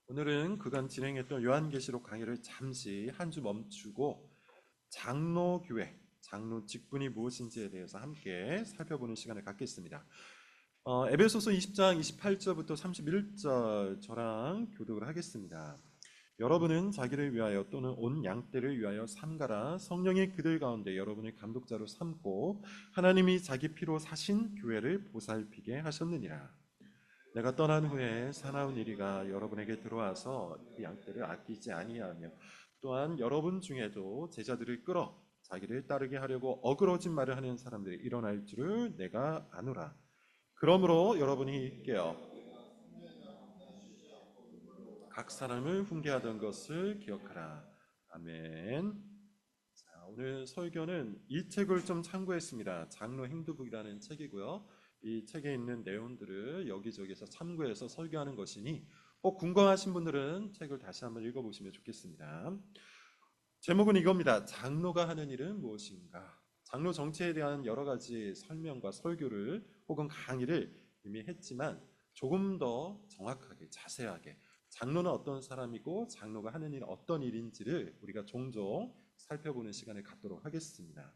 오늘은 그간 진행했던 요한계시록 강의를 잠시 한 주 멈추고 장로교회, 장로 직분이 무엇인지에 대해서 함께 살펴보는 시간을 갖겠습니다. 에베소서 20장 28절부터 31절 저랑 교독을 하겠습니다. 여러분은 자기를 위하여 또는 온 양떼를 위하여 삼가라. 성령이 그들 가운데 여러분을 감독자로 삼고 하나님이 자기 피로 사신 교회를 보살피게 하셨느니라. 내가 떠난 후에 사나운 이리가 여러분에게 들어와서 그 양떼를 아끼지 아니하며 또한 여러분 중에도 제자들을 끌어 자기를 따르게 하려고 어그러진 말을 하는 사람들이 일어날 줄을 내가 아노라. 그러므로 여러분이 깨어 각 사람을 훈계하던 것을 기억하라. 아멘. 자, 오늘 설교는 이 책을 좀 참고했습니다. 장로 행도북이라는 책이고요. 이 책에 있는 내용들을 여기저기서 참고해서 설교하는 것이니 꼭 궁금하신 분들은 책을 다시 한번 읽어보시면 좋겠습니다. 제목은 이겁니다. 장로가 하는 일은 무엇인가? 장로 정체에 대한 여러 가지 설명과 설교를 혹은 강의를 이미 했지만 조금 더 정확하게 자세하게 장로는 어떤 사람이고 장로가 하는 일은 어떤 일인지를 우리가 종종 살펴보는 시간을 갖도록 하겠습니다.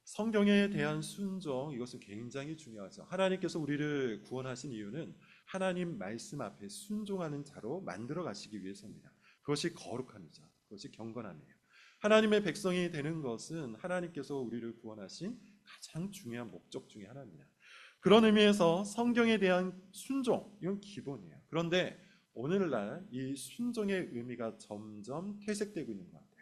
성경에 대한 순종, 이것은 굉장히 중요하죠. 하나님께서 우리를 구원하신 이유는 하나님 말씀 앞에 순종하는 자로 만들어 가시기 위해서입니다. 그것이 거룩함이죠. 그것이 경건함이에요. 하나님의 백성이 되는 것은 하나님께서 우리를 구원하신 가장 중요한 목적 중에 하나입니다. 그런 의미에서 성경에 대한 순종, 이건 기본이에요. 그런데 오늘날 이 순종의 의미가 점점 퇴색되고 있는 것 같아요.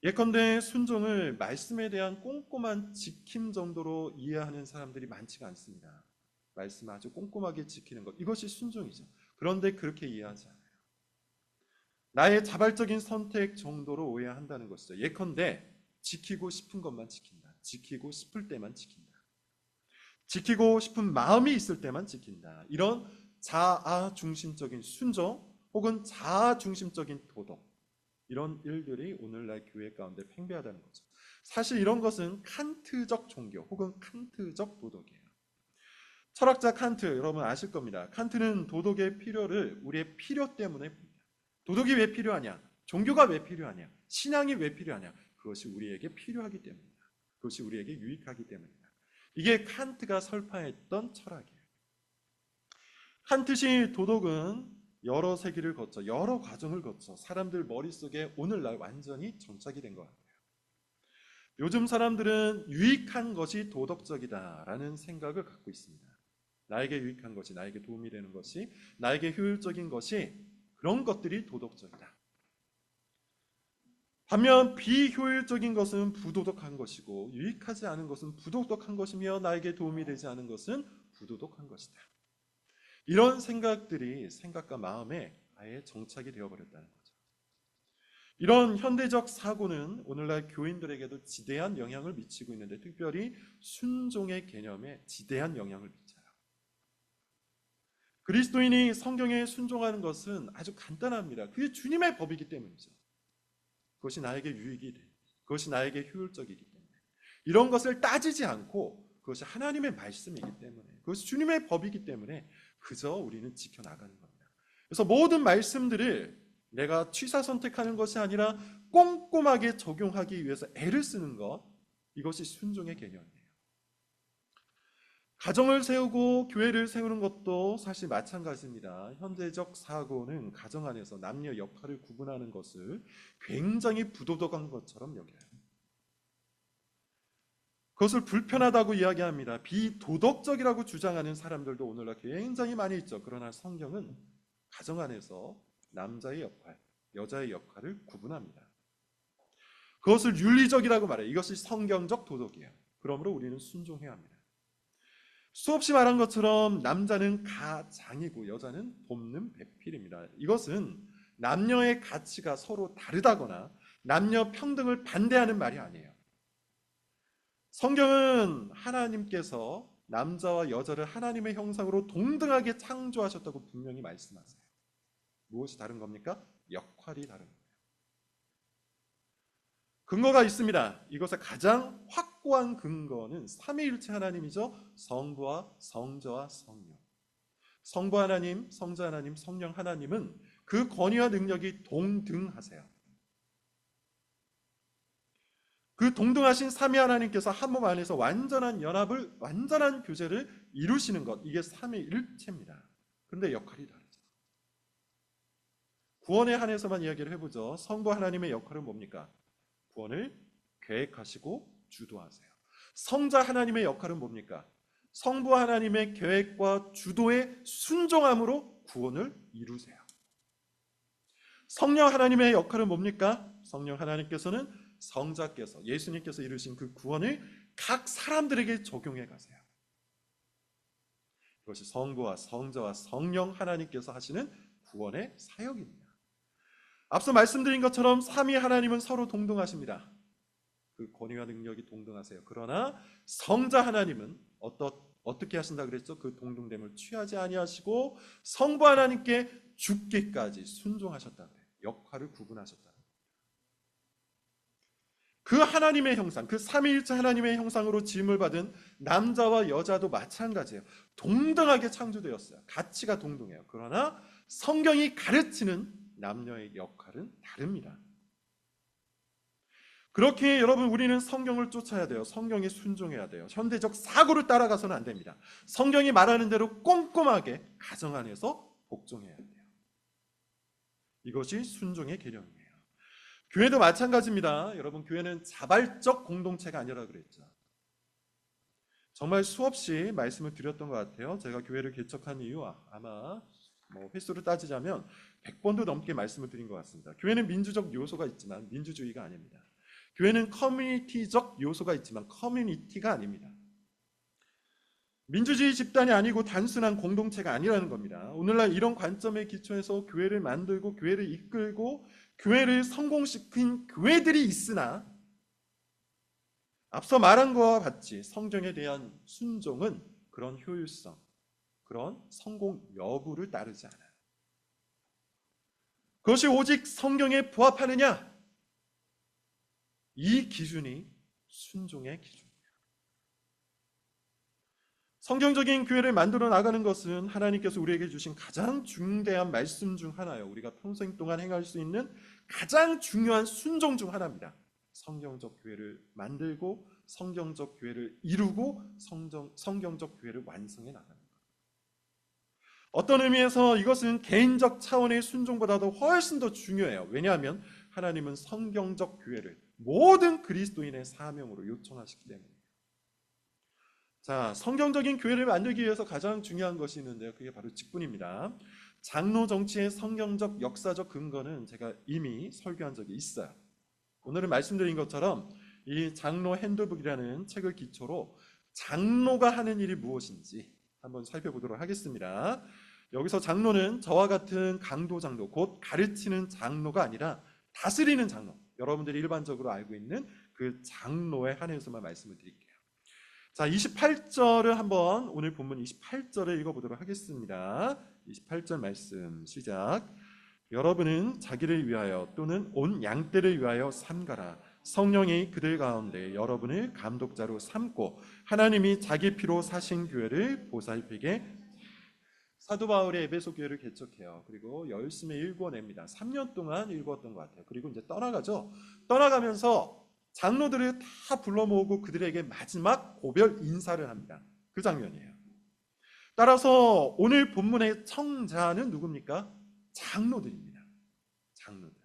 예컨대 순종을 말씀에 대한 꼼꼼한 지킴 정도로 이해하는 사람들이 많지가 않습니다. 말씀을 아주 꼼꼼하게 지키는 것, 이것이 순종이죠. 그런데 그렇게 이해하지 않아요. 나의 자발적인 선택 정도로 오해한다는 것이죠. 예컨대 지키고 싶은 것만 지킨다. 지키고 싶을 때만 지킨다. 지키고 싶은 마음이 있을 때만 지킨다. 이런 자아 중심적인 순종 혹은 자아 중심적인 도덕, 이런 일들이 오늘날 교회 가운데 팽배하다는 거죠. 사실 이런 것은 칸트적 종교 혹은 칸트적 도덕이에요. 철학자 칸트, 여러분 아실 겁니다. 칸트는 도덕의 필요를 우리의 필요 때문에 봅니다. 도덕이 왜 필요하냐? 종교가 왜 필요하냐? 신앙이 왜 필요하냐? 그것이 우리에게 필요하기 때문이다. 그것이 우리에게 유익하기 때문이다. 이게 칸트가 설파했던 철학이에요. 칸트식 도덕은 여러 세기를 거쳐 여러 과정을 거쳐 사람들 머릿속에 오늘날 완전히 정착이 된 것 같아요. 요즘 사람들은 유익한 것이 도덕적이다라는 생각을 갖고 있습니다. 나에게 유익한 것이, 나에게 도움이 되는 것이, 나에게 효율적인 것이, 그런 것들이 도덕적이다. 반면 비효율적인 것은 부도덕한 것이고 유익하지 않은 것은 부도덕한 것이며 나에게 도움이 되지 않은 것은 부도덕한 것이다. 이런 생각들이 생각과 마음에 아예 정착이 되어버렸다는 거죠. 이런 현대적 사고는 오늘날 교인들에게도 지대한 영향을 미치고 있는데 특별히 순종의 개념에 지대한 영향을 미쳐요. 그리스도인이 성경에 순종하는 것은 아주 간단합니다. 그게 주님의 법이기 때문이죠. 그것이 나에게 유익이 돼. 그것이 나에게 효율적이기 때문에. 이런 것을 따지지 않고 그것이 하나님의 말씀이기 때문에, 그것이 주님의 법이기 때문에 그저 우리는 지켜나가는 겁니다. 그래서 모든 말씀들을 내가 취사 선택하는 것이 아니라 꼼꼼하게 적용하기 위해서 애를 쓰는 것, 이것이 순종의 개념이에요. 가정을 세우고 교회를 세우는 것도 사실 마찬가지입니다. 현대적 사고는 가정 안에서 남녀 역할을 구분하는 것을 굉장히 부도덕한 것처럼 여겨요. 그것을 불편하다고 이야기합니다. 비도덕적이라고 주장하는 사람들도 오늘날 굉장히 많이 있죠. 그러나 성경은 가정 안에서 남자의 역할, 여자의 역할을 구분합니다. 그것을 윤리적이라고 말해요. 이것이 성경적 도덕이에요. 그러므로 우리는 순종해야 합니다. 수없이 말한 것처럼 남자는 가장이고 여자는 돕는 배필입니다. 이것은 남녀의 가치가 서로 다르다거나 남녀 평등을 반대하는 말이 아니에요. 성경은 하나님께서 남자와 여자를 하나님의 형상으로 동등하게 창조하셨다고 분명히 말씀하세요. 무엇이 다른 겁니까? 역할이 다른 거예요. 근거가 있습니다. 이것의 가장 확고한 근거는 삼위일체 하나님이죠. 성부와 성자와 성령. 성부 하나님, 성자 하나님, 성령 하나님은 그 권위와 능력이 동등하세요. 그 동등하신 삼위 하나님께서 한 몸 안에서 완전한 연합을, 완전한 교제를 이루시는 것, 이게 삼위일체입니다. 그런데 역할이 다르죠. 구원에 한해서만 이야기를 해보죠. 성부 하나님의 역할은 뭡니까? 구원을 계획하시고 주도하세요. 성자 하나님의 역할은 뭡니까? 성부 하나님의 계획과 주도에 순종함으로 구원을 이루세요. 성령 하나님의 역할은 뭡니까? 성령 하나님께서는 성자께서, 예수님께서 이루신 그 구원을 각 사람들에게 적용해 가세요. 이것이 성부와 성자와 성령 하나님께서 하시는 구원의 사역입니다. 앞서 말씀드린 것처럼 삼위 하나님은 서로 동등하십니다. 그 권위와 능력이 동등하세요. 그러나 성자 하나님은 어떻게 하신다 그랬죠? 그 동등됨을 취하지 아니하시고 성부 하나님께 죽기까지 순종하셨다 그래요. 역할을 구분하셨다. 그 하나님의 형상, 그 삼위일체 하나님의 형상으로 지음을 받은 남자와 여자도 마찬가지예요. 동등하게 창조되었어요. 가치가 동등해요. 그러나 성경이 가르치는 남녀의 역할은 다릅니다. 그렇게 여러분, 우리는 성경을 쫓아야 돼요. 성경에 순종해야 돼요. 현대적 사고를 따라가서는 안 됩니다. 성경이 말하는 대로 꼼꼼하게 가정 안에서 복종해야 돼요. 이것이 순종의 계령이에요. 교회도 마찬가지입니다. 여러분, 교회는 자발적 공동체가 아니라 그랬죠. 정말 수없이 말씀을 드렸던 것 같아요. 제가 교회를 개척한 이유, 아마 횟수를 따지자면 100번도 넘게 말씀을 드린 것 같습니다. 교회는 민주적 요소가 있지만 민주주의가 아닙니다. 교회는 커뮤니티적 요소가 있지만 커뮤니티가 아닙니다. 민주주의 집단이 아니고 단순한 공동체가 아니라는 겁니다. 오늘날 이런 관점에 기초해서 교회를 만들고 교회를 이끌고 교회를 성공시킨 교회들이 있으나 앞서 말한 것과 같이 성경에 대한 순종은 그런 효율성, 그런 성공 여부를 따르지 않아요. 그것이 오직 성경에 부합하느냐? 이 기준이 순종의 기준입니다. 성경적인 교회를 만들어 나가는 것은 하나님께서 우리에게 주신 가장 중대한 말씀 중 하나예요. 우리가 평생 동안 행할 수 있는 가장 중요한 순종 중 하나입니다. 성경적 교회를 만들고 성경적 교회를 이루고 성경적 교회를 완성해 나가는 것. 어떤 의미에서 이것은 개인적 차원의 순종보다도 훨씬 더 중요해요. 왜냐하면 하나님은 성경적 교회를 모든 그리스도인의 사명으로 요청하시기 때문에. 자, 성경적인 교회를 만들기 위해서 가장 중요한 것이 있는데요. 그게 바로 직분입니다. 장로 정치의 성경적 역사적 근거는 제가 이미 설교한 적이 있어요. 오늘은 말씀드린 것처럼 이 장로 핸드북이라는 책을 기초로 장로가 하는 일이 무엇인지 한번 살펴보도록 하겠습니다. 여기서 장로는 저와 같은 강도 장로, 곧 가르치는 장로가 아니라 다스리는 장로, 여러분들이 일반적으로 알고 있는 그 장로에 한해서만 말씀을 드릴게요. 자, 28절을 한번, 오늘 본문 28절을 읽어보도록 하겠습니다. 28절 말씀 시작. 여러분은 자기를 위하여 또는 온 양떼를 위하여 삼가라. 성령이 그들 가운데 여러분을 감독자로 삼고 하나님이 자기 피로 사신 교회를 보살피게. 사도 바울이 에베소 교회를 개척해요. 그리고 열심히 읽어냅니다. 3년 동안 읽었던 것 같아요. 그리고 이제 떠나가죠. 떠나가면서 장로들을 다 불러 모으고 그들에게 마지막 고별 인사를 합니다. 그 장면이에요. 따라서 오늘 본문의 청자는 누굽니까? 장로들입니다. 장로들.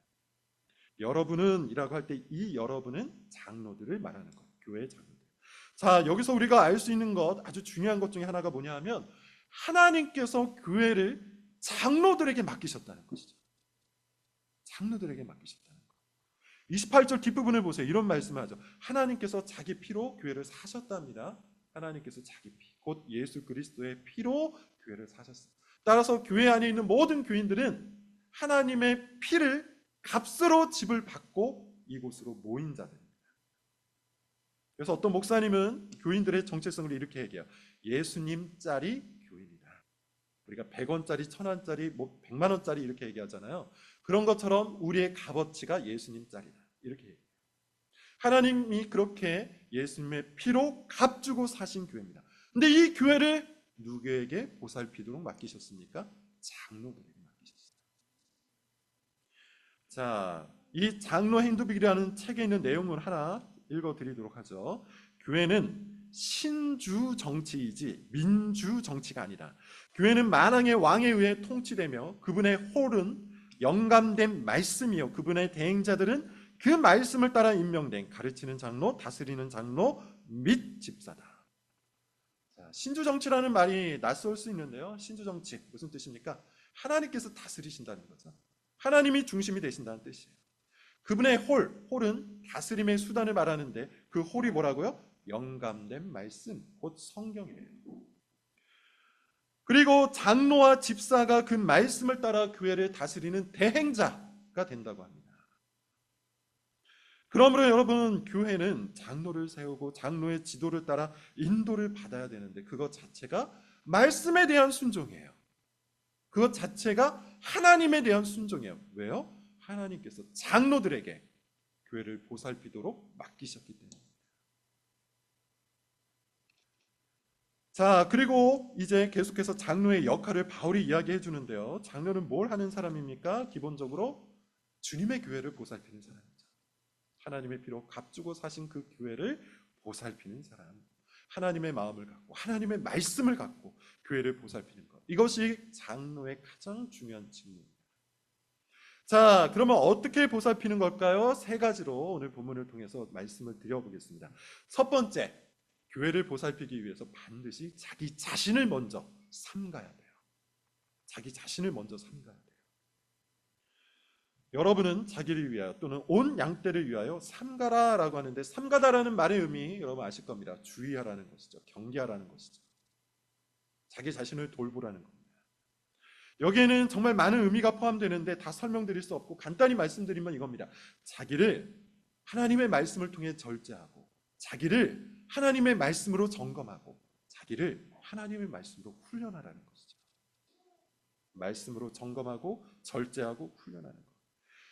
여러분은 이라고 할 때 이 여러분은 장로들을 말하는 것. 교회의 장로들. 자, 여기서 우리가 알 수 있는 것, 아주 중요한 것 중에 하나가 뭐냐 하면 하나님께서 교회를 장로들에게 맡기셨다는 것이죠. 장로들에게 맡기셨다는 것. 28절 뒷부분을 보세요. 이런 말씀을 하죠. 하나님께서 자기 피로 교회를 사셨답니다. 하나님께서 자기 피, 곧 예수 그리스도의 피로 교회를 사셨습니다. 따라서 교회 안에 있는 모든 교인들은 하나님의 피를 값으로 집을 받고 이곳으로 모인 자들입니다. 그래서 어떤 목사님은 교인들의 정체성을 이렇게 얘기해요. 예수님짜리 교인이다. 우리가 100원짜리, 1000원짜리, 100만원짜리 이렇게 얘기하잖아요. 그런 것처럼 우리의 값어치가 예수님짜리다. 이렇게 얘기해요. 하나님이 그렇게 예수님의 피로 값주고 사신 교회입니다. 근데 이 교회를 누구에게 보살피도록 맡기셨습니까? 장로들에게 맡기셨어요. 자, 이 장로 행두빅이라는 책에 있는 내용을 하나 읽어드리도록 하죠. 교회는 신주 정치이지 민주 정치가 아니다. 교회는 만왕의 왕에 의해 통치되며 그분의 홀은 영감된 말씀이요 그분의 대행자들은 그 말씀을 따라 임명된 가르치는 장로, 다스리는 장로 및 집사다. 자, 신주 정치라는 말이 낯설 수 있는데요. 신주 정치 무슨 뜻입니까? 하나님께서 다스리신다는 거죠. 하나님이 중심이 되신다는 뜻이에요. 그분의 홀은 다스림의 수단을 말하는데 그 홀이 뭐라고요? 영감된 말씀, 곧 성경이에요. 그리고 장로와 집사가 그 말씀을 따라 교회를 다스리는 대행자가 된다고 합니다. 그러므로 여러분, 교회는 장로를 세우고 장로의 지도를 따라 인도를 받아야 되는데 그것 자체가 말씀에 대한 순종이에요. 그것 자체가 하나님에 대한 순종이에요. 왜요? 하나님께서 장로들에게 교회를 보살피도록 맡기셨기 때문입니다. 자, 그리고 이제 계속해서 장로의 역할을 바울이 이야기해 주는데요. 장로는 뭘 하는 사람입니까? 기본적으로 주님의 교회를 보살피는 사람이죠. 하나님의 피로 값주고 사신 그 교회를 보살피는 사람. 하나님의 마음을 갖고 하나님의 말씀을 갖고 교회를 보살피는 것. 이것이 장로의 가장 중요한 직무입니다. 자, 그러면 어떻게 보살피는 걸까요? 세 가지로 오늘 본문을 통해서 말씀을 드려보겠습니다. 첫 번째, 교회를 보살피기 위해서 반드시 자기 자신을 먼저 삼가야 돼요. 자기 자신을 먼저 삼가야 돼요. 여러분은 자기를 위하여 또는 온 양떼를 위하여 삼가라라고 하는데 삼가다라는 말의 의미 여러분 아실 겁니다. 주의하라는 것이죠. 경계하라는 것이죠. 자기 자신을 돌보라는 겁니다. 여기에는 정말 많은 의미가 포함되는데 다 설명드릴 수 없고 간단히 말씀드리면 이겁니다. 자기를 하나님의 말씀을 통해 절제하고 자기를 하나님의 말씀으로 점검하고 자기를 하나님의 말씀으로 훈련하라는 것이죠. 말씀으로 점검하고 절제하고 훈련하는 것.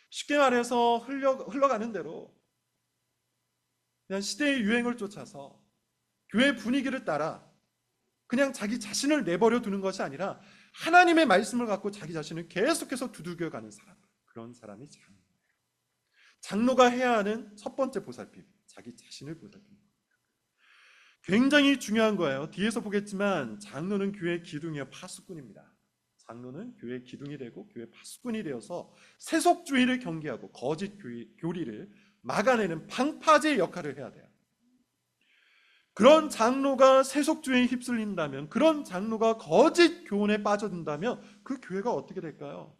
쉽게 말해서 흘러가는 대로 그냥 시대의 유행을 쫓아서 교회 분위기를 따라 그냥 자기 자신을 내버려 두는 것이 아니라 하나님의 말씀을 갖고 자기 자신을 계속해서 두들겨가는 사람, 그런 사람이 장로예요. 장로가 해야 하는 첫 번째 보살핌, 자기 자신을 보살피는 겁니다. 굉장히 중요한 거예요. 뒤에서 보겠지만 장로는 교회의 기둥이요 파수꾼입니다. 장로는 교회의 기둥이 되고 교회의 파수꾼이 되어서 세속주의를 경계하고 거짓 교리를 막아내는 방파제의 역할을 해야 돼요. 그런 장로가 세속주의에 휩쓸린다면, 그런 장로가 거짓 교훈에 빠져든다면 그 교회가 어떻게 될까요?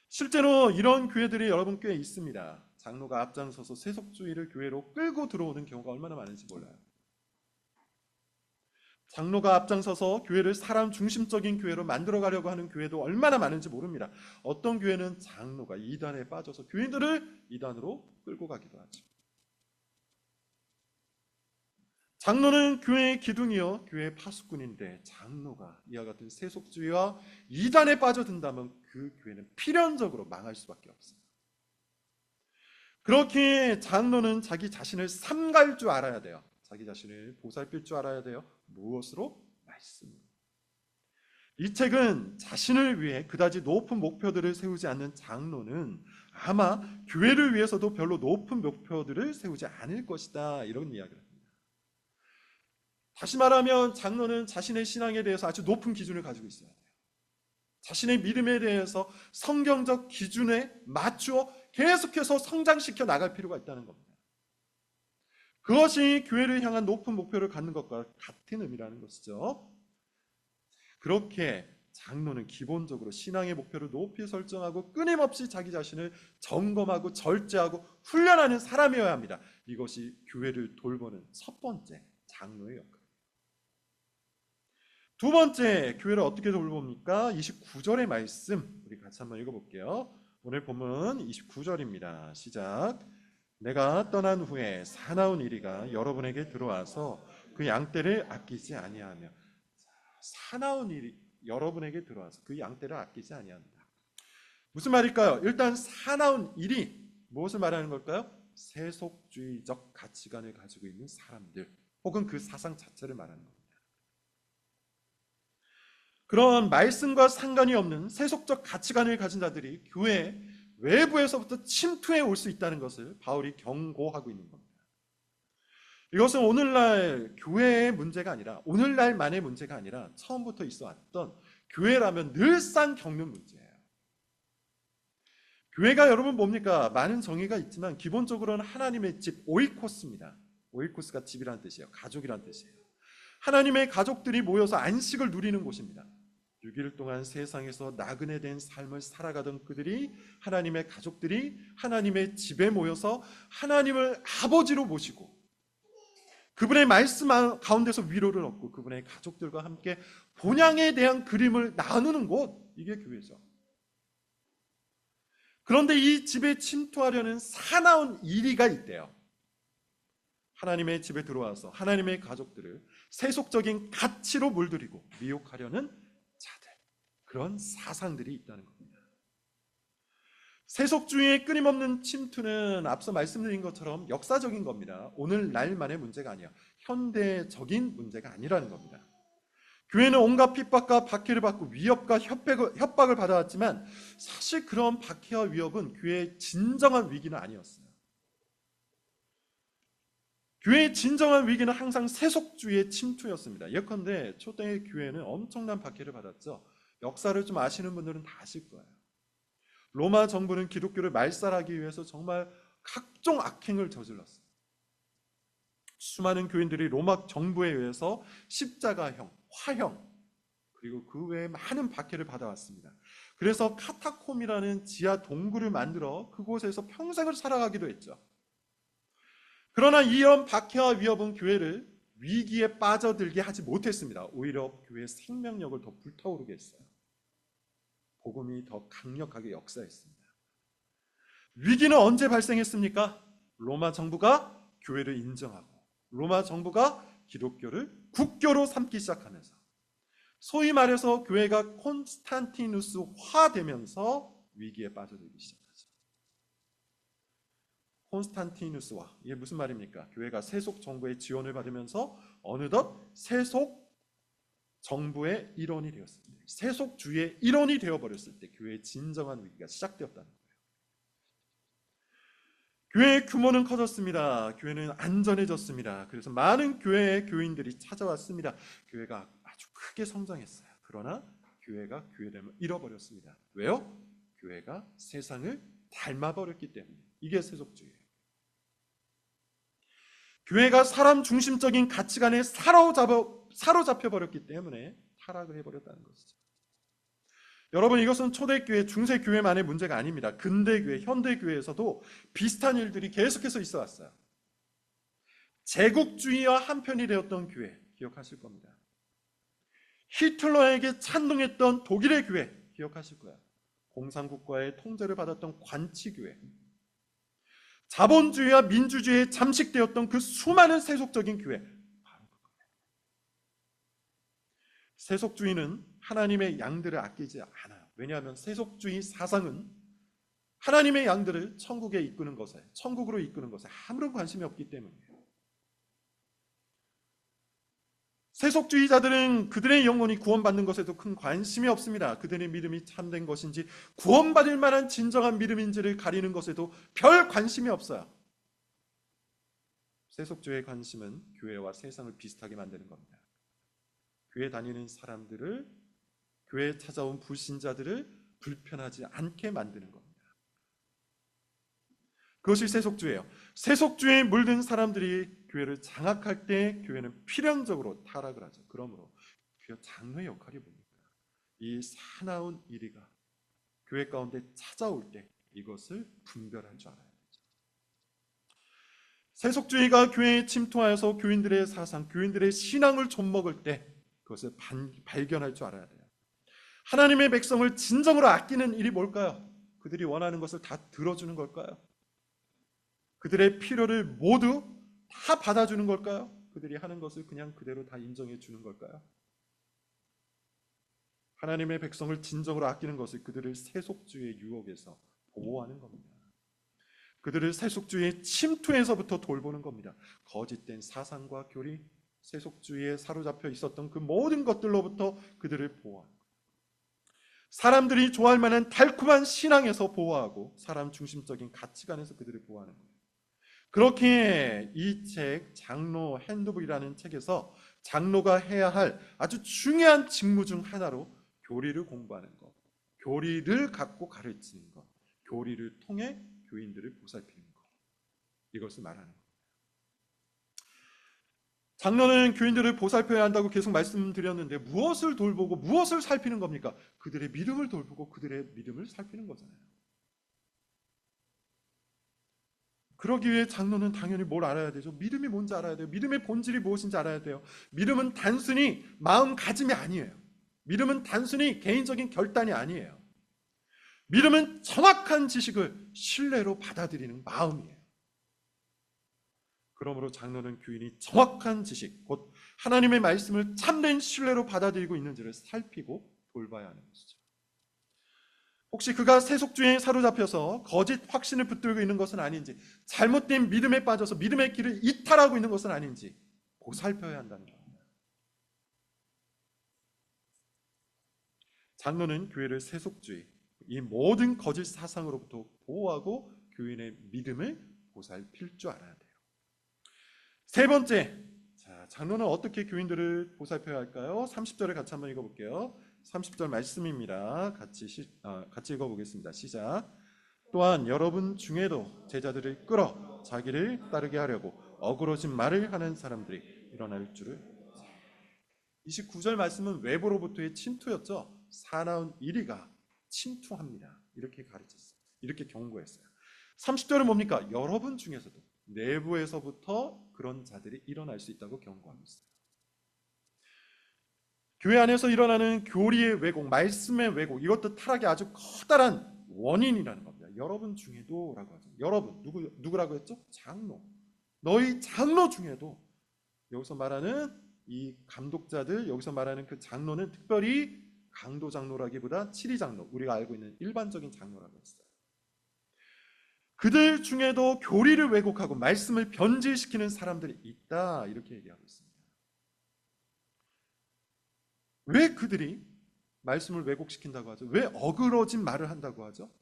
실제로 이런 교회들이 여러분 꽤 있습니다. 장로가 앞장서서 세속주의를 교회로 끌고 들어오는 경우가 얼마나 많은지 몰라요. 장로가 앞장서서 교회를 사람 중심적인 교회로 만들어가려고 하는 교회도 얼마나 많은지 모릅니다. 어떤 교회는 장로가 이단에 빠져서 교인들을 이단으로 끌고 가기도 하죠. 장로는 교회의 기둥이요 교회의 파수꾼인데 장로가 이와 같은 세속주의와 이단에 빠져든다면 그 교회는 필연적으로 망할 수밖에 없어요. 그렇게 장로는 자기 자신을 삼갈 줄 알아야 돼요. 자기 자신을 보살필 줄 알아야 돼요. 무엇으로? 말씀으로. 이 책은 자신을 위해 그다지 높은 목표들을 세우지 않는 장로는 아마 교회를 위해서도 별로 높은 목표들을 세우지 않을 것이다, 이런 이야기를 합니다. 다시 말하면 장로는 자신의 신앙에 대해서 아주 높은 기준을 가지고 있어야 돼요. 자신의 믿음에 대해서 성경적 기준에 맞추어 계속해서 성장시켜 나갈 필요가 있다는 겁니다. 그것이 교회를 향한 높은 목표를 갖는 것과 같은 의미라는 것이죠. 그렇게 장로는 기본적으로 신앙의 목표를 높이 설정하고 끊임없이 자기 자신을 점검하고 절제하고 훈련하는 사람이어야 합니다. 이것이 교회를 돌보는 첫 번째 장로의 역할. 두 번째, 교회를 어떻게 돌봅니까? 29절의 말씀 우리 같이 한번 읽어볼게요. 오늘 본문 29절입니다. 시작. 내가 떠난 후에 사나운 이리가 여러분에게 들어와서 그 양떼를 아끼지 아니하며. 사나운 일이 여러분에게 들어와서 그 양떼를 아끼지 아니한다. 무슨 말일까요? 일단 사나운 일이 무엇을 말하는 걸까요? 세속주의적 가치관을 가지고 있는 사람들, 혹은 그 사상 자체를 말하는 겁니다. 그런 말씀과 상관이 없는 세속적 가치관을 가진 자들이 교회 외부에서부터 침투해 올 수 있다는 것을 바울이 경고하고 있는 겁니다. 이것은 오늘날 교회의 문제가 아니라, 오늘날만의 문제가 아니라 처음부터 있어 왔던, 교회라면 늘상 겪는 문제예요. 교회가 여러분 뭡니까? 많은 정의가 있지만 기본적으로는 하나님의 집, 오이코스입니다. 오이코스가 집이라는 뜻이에요. 가족이라는 뜻이에요. 하나님의 가족들이 모여서 안식을 누리는 곳입니다. 6일 동안 세상에서 나그네 된 삶을 살아가던 그들이, 하나님의 가족들이 하나님의 집에 모여서 하나님을 아버지로 모시고 그분의 말씀 가운데서 위로를 얻고 그분의 가족들과 함께 본향에 대한 그림을 나누는 곳, 이게 교회죠. 그런데 이 집에 침투하려는 사나운 이리가 있대요. 하나님의 집에 들어와서 하나님의 가족들을 세속적인 가치로 물들이고 미혹하려는 자들, 그런 사상들이 있다는 겁니다. 세속주의의 끊임없는 침투는 앞서 말씀드린 것처럼 역사적인 겁니다. 오늘날만의 문제가 아니야. 현대적인 문제가 아니라는 겁니다. 교회는 온갖 핍박과 박해를 받고 위협과 협박을 받아왔지만 사실 그런 박해와 위협은 교회의 진정한 위기는 아니었어요. 교회의 진정한 위기는 항상 세속주의의 침투였습니다. 예컨대 초대의 교회는 엄청난 박해를 받았죠. 역사를 좀 아시는 분들은 다 아실 거예요. 로마 정부는 기독교를 말살하기 위해서 정말 각종 악행을 저질렀어요. 수많은 교인들이 로마 정부에 의해서 십자가형, 화형, 그리고 그 외에 많은 박해를 받아왔습니다. 그래서 카타콤이라는 지하 동굴을 만들어 그곳에서 평생을 살아가기도 했죠. 그러나 이런 박해와 위협은 교회를 위기에 빠져들게 하지 못했습니다. 오히려 교회의 생명력을 더 불타오르게 했어요. 복음이 더 강력하게 역사했습니다. 위기는 언제 발생했습니까? 로마 정부가 교회를 인정하고 로마 정부가 기독교를 국교로 삼기 시작하면서, 소위 말해서 교회가 콘스탄티누스화 되면서 위기에 빠져들기 시작하죠. 콘스탄티누스화, 이게 무슨 말입니까? 교회가 세속 정부의 지원을 받으면서 어느덧 세속 정부의 일원이 되었을 때, 세속주의의 일원이 되어버렸을 때 교회의 진정한 위기가 시작되었다는 거예요. 교회의 규모는 커졌습니다. 교회는 안전해졌습니다. 그래서 많은 교회의 교인들이 찾아왔습니다. 교회가 아주 크게 성장했어요. 그러나 교회가 교회됨을 잃어버렸습니다. 왜요? 교회가 세상을 닮아버렸기 때문에. 이게 세속주의예요. 교회가 사람 중심적인 가치관에 사로잡혀버렸기 때문에 타락을 해버렸다는 것이죠. 여러분, 이것은 초대교회, 중세교회만의 문제가 아닙니다. 근대교회, 현대교회에서도 비슷한 일들이 계속해서 있어 왔어요. 제국주의와 한편이 되었던 교회 기억하실 겁니다. 히틀러에게 찬동했던 독일의 교회 기억하실 거예요. 공산국가의 통제를 받았던 관치교회, 자본주의와 민주주의에 잠식되었던 그 수많은 세속적인 교회, 바로 그거예요. 세속주의는 하나님의 양들을 아끼지 않아요. 왜냐하면 세속주의 사상은 하나님의 양들을 천국에 이끄는 것에, 천국으로 이끄는 것에 아무런 관심이 없기 때문이에요. 세속주의자들은 그들의 영혼이 구원받는 것에도 큰 관심이 없습니다. 그들의 믿음이 참된 것인지 구원받을 만한 진정한 믿음인지를 가리는 것에도 별 관심이 없어요. 세속주의의 관심은 교회와 세상을 비슷하게 만드는 겁니다. 교회 다니는 사람들을, 교회에 찾아온 불신자들을 불편하지 않게 만드는 겁니다. 그것이 세속주의예요. 세속주의에 물든 사람들이 교회를 장악할 때 교회는 필연적으로 타락을 하죠. 그러므로 장로의 역할이 뭡니까? 이 사나운 이리가 교회 가운데 찾아올 때 이것을 분별할 줄 알아야 되죠. 세속주의가 교회에 침투하여서 교인들의 사상, 교인들의 신앙을 좀먹을 때 그것을 발견할 줄 알아야 돼요. 하나님의 백성을 진정으로 아끼는 일이 뭘까요? 그들이 원하는 것을 다 들어주는 걸까요? 그들의 필요를 모두 다 받아주는 걸까요? 그들이 하는 것을 그냥 그대로 다 인정해 주는 걸까요? 하나님의 백성을 진정으로 아끼는 것을 그들을 세속주의의 유혹에서 보호하는 겁니다. 그들을 세속주의의 침투에서부터 돌보는 겁니다. 거짓된 사상과 교리, 세속주의에 사로잡혀 있었던 그 모든 것들로부터 그들을 보호하고, 사람들이 좋아할 만한 달콤한 신앙에서 보호하고, 사람 중심적인 가치관에서 그들을 보호하는 거예요. 그렇게 이 책 장로 핸드북이라는 책에서 장로가 해야 할 아주 중요한 직무 중 하나로 교리를 공부하는 것, 교리를 갖고 가르치는 것, 교리를 통해 교인들을 보살피는 것, 이것을 말하는 것. 장로는 교인들을 보살펴야 한다고 계속 말씀드렸는데 무엇을 돌보고 무엇을 살피는 겁니까? 그들의 믿음을 돌보고 그들의 믿음을 살피는 거잖아요. 그러기 위해 장로는 당연히 뭘 알아야 되죠? 믿음이 뭔지 알아야 돼요. 믿음의 본질이 무엇인지 알아야 돼요. 믿음은 단순히 마음가짐이 아니에요. 믿음은 단순히 개인적인 결단이 아니에요. 믿음은 정확한 지식을 신뢰로 받아들이는 마음이에요. 그러므로 장로는 교인이 정확한 지식, 곧 하나님의 말씀을 참된 신뢰로 받아들이고 있는지를 살피고 돌봐야 하는 것이죠. 혹시 그가 세속주의에 사로잡혀서 거짓 확신을 붙들고 있는 것은 아닌지, 잘못된 믿음에 빠져서 믿음의 길을 이탈하고 있는 것은 아닌지 보살펴야 한다는 겁니다. 장로는 교회를 세속주의, 이 모든 거짓 사상으로부터 보호하고 교인의 믿음을 보살필 줄 알아야 돼요. 세 번째, 장로는 어떻게 교인들을 보살펴야 할까요? 30절을 같이 한번 읽어볼게요. 30절 말씀입니다. 같이 읽어보겠습니다. 시작. 또한 여러분 중에도 제자들을 끌어 자기를 따르게 하려고 어그러진 말을 하는 사람들이 일어날 줄을. 29절 말씀은 외부로부터의 침투였죠. 사나운 이리가 침투합니다. 이렇게 가르쳤어요. 이렇게 경고했어요. 30절은 뭡니까? 여러분 중에서도, 내부에서부터 그런 자들이 일어날 수 있다고 경고하고 있어요. 교회 안에서 일어나는 교리의 왜곡, 말씀의 왜곡, 이것도 타락의 아주 커다란 원인이라는 겁니다. 여러분 중에도 라고 하죠. 여러분, 누구라고 했죠? 장로. 너희 장로 중에도, 여기서 말하는 이 감독자들, 여기서 말하는 그 장로는 특별히 강도 장로라기보다 칠이 장로, 우리가 알고 있는 일반적인 장로라고 했어요. 그들 중에도 교리를 왜곡하고 말씀을 변질시키는 사람들이 있다, 이렇게 얘기하고 있습니다. 왜 그들이 말씀을 왜곡시킨다고 하죠? 왜 어그러진 말을 한다고 하죠?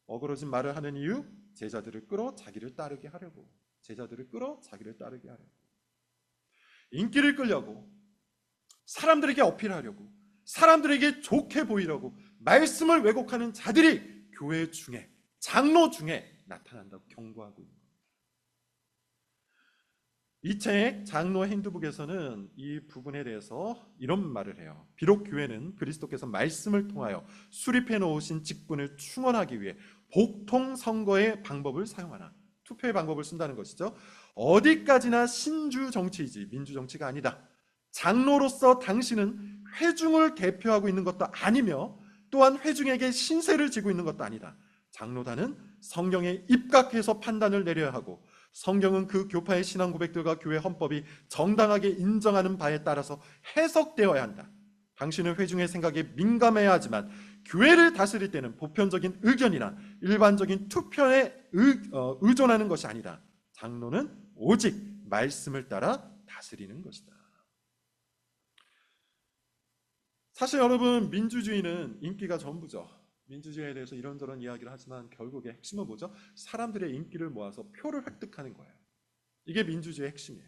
어그러진 말을 하는 이유, 제자들을 끌어 자기를 따르게 하려고, 제자들을 끌어 자기를 따르게 하려고, 인기를 끌려고, 사람들에게 어필하려고, 사람들에게 좋게 보이려고 말씀을 왜곡하는 자들이 교회 중에, 장로 중에 나타난다고 경고하고 있는 겁니다. 이 책 장로 핸드북에서는 이 부분에 대해서 이런 말을 해요. 비록 교회는 그리스도께서 말씀을 통하여 수립해 놓으신 직분을 충원하기 위해 복통 선거의 방법을 사용하나, 투표의 방법을 쓴다는 것이죠. 어디까지나 신주 정치이지 민주 정치가 아니다. 장로로서 당신은 회중을 대표하고 있는 것도 아니며 또한 회중에게 신세를 지고 있는 것도 아니다. 장로단은 성경에 입각해서 판단을 내려야 하고, 성경은 그 교파의 신앙 고백들과 교회 헌법이 정당하게 인정하는 바에 따라서 해석되어야 한다. 당신은 회중의 생각에 민감해야 하지만 교회를 다스릴 때는 보편적인 의견이나 일반적인 투표에 의존하는 것이 아니다. 장로는 오직 말씀을 따라 다스리는 것이다. 사실 여러분, 민주주의는 인기가 전부죠. 민주주의에 대해서 이런저런 이야기를 하지만 결국에 핵심은 뭐죠? 사람들의 인기를 모아서 표를 획득하는 거예요. 이게 민주주의의 핵심이에요.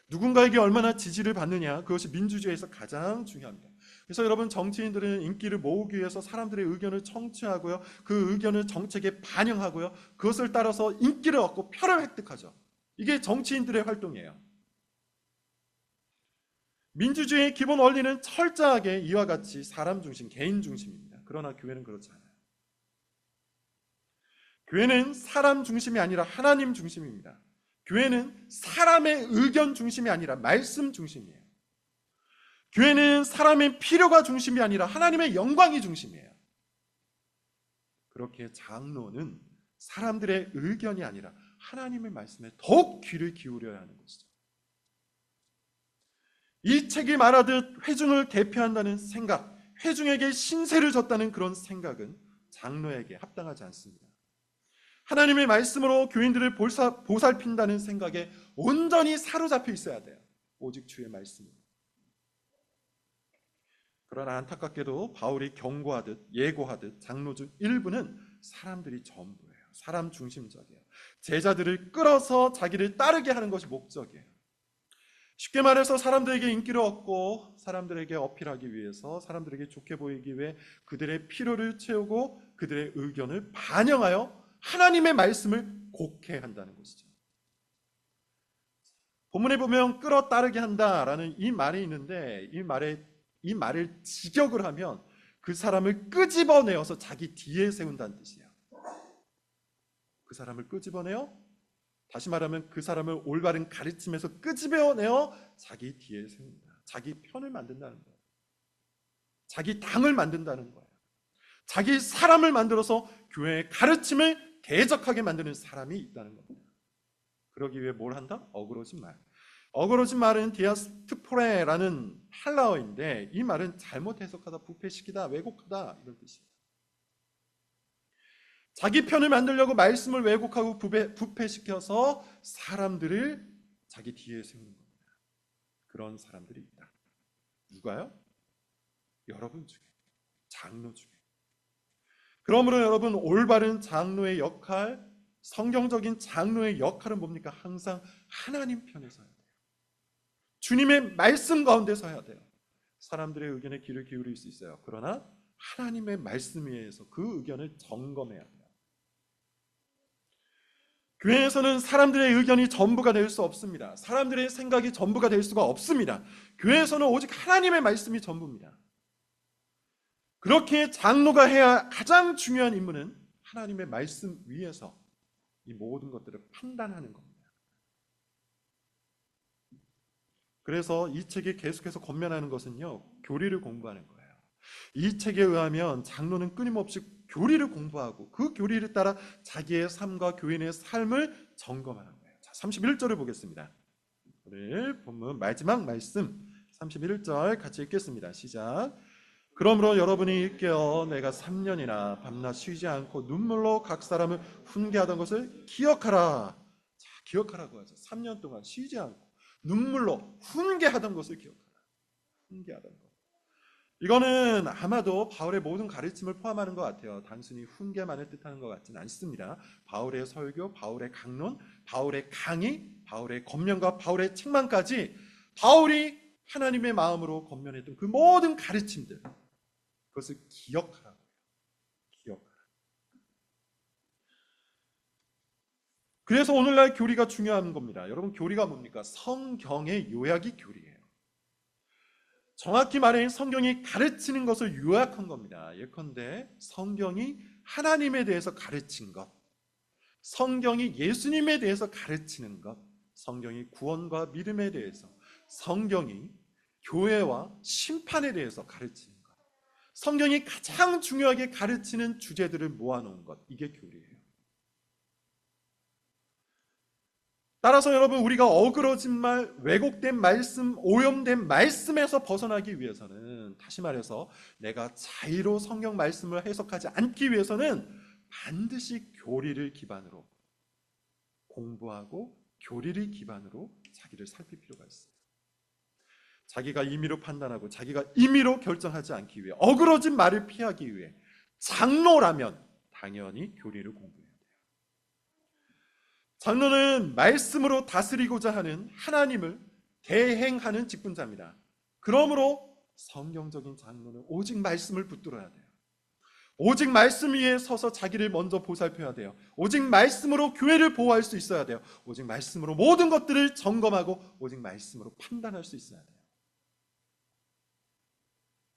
누군가에게 얼마나 지지를 받느냐, 그것이 민주주의에서 가장 중요합니다. 그래서 여러분, 정치인들은 인기를 모으기 위해서 사람들의 의견을 청취하고요, 그 의견을 정책에 반영하고요, 그것을 따라서 인기를 얻고 표를 획득하죠. 이게 정치인들의 활동이에요. 민주주의의 기본 원리는 철저하게 이와 같이 사람 중심, 개인 중심입니다. 그러나 교회는 그렇지 않아요. 교회는 사람 중심이 아니라 하나님 중심입니다. 교회는 사람의 의견 중심이 아니라 말씀 중심이에요. 교회는 사람의 필요가 중심이 아니라 하나님의 영광이 중심이에요. 그렇게 장로는 사람들의 의견이 아니라 하나님의 말씀에 더욱 귀를 기울여야 하는 것이죠. 이 책이 말하듯 회중을 대표한다는 생각, 회중에게 신세를 졌다는 그런 생각은 장로에게 합당하지 않습니다. 하나님의 말씀으로 교인들을 보살핀다는 생각에 온전히 사로잡혀 있어야 돼요. 오직 주의 말씀으로. 그러나 안타깝게도 바울이 경고하듯 예고하듯 장로 중 일부는 사람들이 전부예요. 사람 중심적이에요. 제자들을 끌어서 자기를 따르게 하는 것이 목적이에요. 쉽게 말해서 사람들에게 인기를 얻고 사람들에게 어필하기 위해서, 사람들에게 좋게 보이기 위해 그들의 필요를 채우고 그들의 의견을 반영하여 하나님의 말씀을 곡해한다는 것이죠. 본문에 보면 끌어 따르게 한다라는 이 말이 있는데, 이 말을 직역을 하면 그 사람을 끄집어내어서 자기 뒤에 세운다는 뜻이에요. 그 사람을 끄집어내어, 다시 말하면 그 사람을 올바른 가르침에서 끄집어내어 자기 뒤에 세운다. 자기 편을 만든다는 거예요. 자기 당을 만든다는 거예요. 자기 사람을 만들어서 교회의 가르침을 대적하게 만드는 사람이 있다는 겁니다. 그러기 위해 뭘 한다? 어그러진 말. 어그러진 말은 디아스포레라는 헬라어인데, 이 말은 잘못 해석하다, 부패시키다, 왜곡하다 이런 뜻이에요. 자기 편을 만들려고 말씀을 왜곡하고 부패시켜서 사람들을 자기 뒤에 세우는 겁니다. 그런 사람들이 있다. 누가요? 여러분 중에, 장로 중에. 그러므로 여러분, 올바른 장로의 역할, 성경적인 장로의 역할은 뭡니까? 항상 하나님 편에 서야 돼요. 주님의 말씀 가운데 서야 돼요. 사람들의 의견에 귀를 기울일 수 있어요. 그러나 하나님의 말씀 위에서 그 의견을 점검해야 돼요. 교회에서는 사람들의 의견이 전부가 될 수 없습니다. 사람들의 생각이 전부가 될 수가 없습니다. 교회에서는 오직 하나님의 말씀이 전부입니다. 그렇게 장로가 해야 가장 중요한 임무는 하나님의 말씀 위에서 이 모든 것들을 판단하는 겁니다. 그래서 이 책이 계속해서 권면하는 것은요, 교리를 공부하는 거예요. 이 책에 의하면 장로는 끊임없이 교리를 공부하고 그 교리를 따라 자기의 삶과 교인의 삶을 점검하는 거예요. 자, 31절을 보겠습니다. 오늘 본문 마지막 말씀 31절 같이 읽겠습니다. 시작. 그러므로 여러분이 깨어 내가 3년이나 밤낮 쉬지 않고 눈물로 각 사람을 훈계하던 것을 기억하라. 자, 기억하라고 하죠. 3년 동안 쉬지 않고 눈물로 훈계하던 것을 기억하라. 훈계하던 것. 이거는 아마도 바울의 모든 가르침을 포함하는 것 같아요. 단순히 훈계만을 뜻하는 것 같지는 않습니다. 바울의 설교, 바울의 강론, 바울의 강의, 바울의 권면과 바울의 책망까지 바울이 하나님의 마음으로 권면했던 그 모든 가르침들, 그것을 기억하라고 해요. 기억하라. 그래서 오늘날 교리가 중요한 겁니다. 여러분, 교리가 뭡니까? 성경의 요약이 교리예요. 정확히 말해 성경이 가르치는 것을 요약한 겁니다. 예컨대 성경이 하나님에 대해서 가르친 것, 성경이 예수님에 대해서 가르치는 것, 성경이 구원과 믿음에 대해서, 성경이 교회와 심판에 대해서 가르치는 것, 성경이 가장 중요하게 가르치는 주제들을 모아놓은 것, 이게 교리예요. 따라서 여러분, 우리가 어그러진 말, 왜곡된 말씀, 오염된 말씀에서 벗어나기 위해서는, 다시 말해서 내가 자의로 성경 말씀을 해석하지 않기 위해서는 반드시 교리를 기반으로 공부하고 교리를 기반으로 자기를 살필 필요가 있어요. 자기가 임의로 판단하고 자기가 임의로 결정하지 않기 위해, 어그러진 말을 피하기 위해 장로라면 당연히 교리를 공부해요. 장로는 말씀으로 다스리고자 하는 하나님을 대행하는 직분자입니다. 그러므로 성경적인 장로는 오직 말씀을 붙들어야 돼요. 오직 말씀 위에 서서 자기를 먼저 보살펴야 돼요. 오직 말씀으로 교회를 보호할 수 있어야 돼요. 오직 말씀으로 모든 것들을 점검하고 오직 말씀으로 판단할 수 있어야 돼요.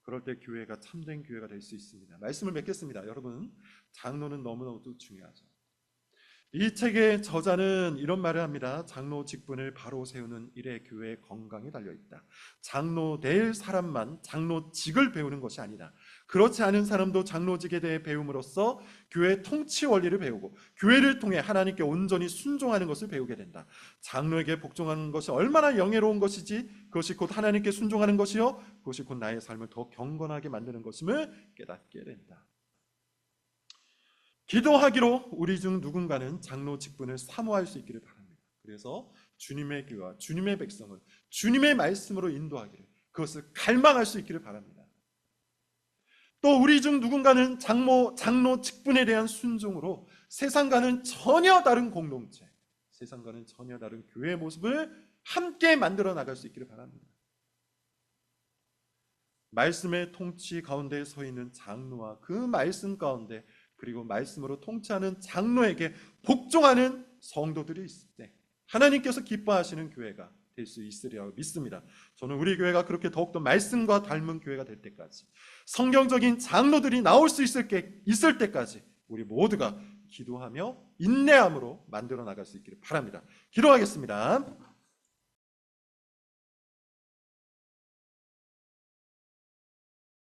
그럴 때 교회가 참된 교회가 될 수 있습니다. 말씀을 맺겠습니다. 여러분, 장로는 너무너무 중요하죠. 이 책의 저자는 이런 말을 합니다. 장로 직분을 바로 세우는 일에 교회의 건강이 달려있다. 장로 될 사람만 장로직을 배우는 것이 아니다. 그렇지 않은 사람도 장로직에 대해 배움으로써 교회 통치 원리를 배우고 교회를 통해 하나님께 온전히 순종하는 것을 배우게 된다. 장로에게 복종하는 것이 얼마나 영예로운 것이지, 그것이 곧 하나님께 순종하는 것이요, 그것이 곧 나의 삶을 더 경건하게 만드는 것임을 깨닫게 된다. 기도하기로 우리 중 누군가는 장로 직분을 사모할 수 있기를 바랍니다. 그래서 주님의 교회와 주님의 백성을 주님의 말씀으로 인도하기를, 그것을 갈망할 수 있기를 바랍니다. 또 우리 중 누군가는 장로 직분에 대한 순종으로 세상과는 전혀 다른 공동체, 세상과는 전혀 다른 교회의 모습을 함께 만들어 나갈 수 있기를 바랍니다. 말씀의 통치 가운데 서 있는 장로와 그 말씀 가운데, 그리고 말씀으로 통치하는 장로에게 복종하는 성도들이 있을 때 하나님께서 기뻐하시는 교회가 될 수 있으리라고 믿습니다. 저는 우리 교회가 그렇게 더욱더 말씀과 닮은 교회가 될 때까지, 성경적인 장로들이 나올 수 있을 때까지 우리 모두가 기도하며 인내함으로 만들어 나갈 수 있기를 바랍니다. 기도하겠습니다.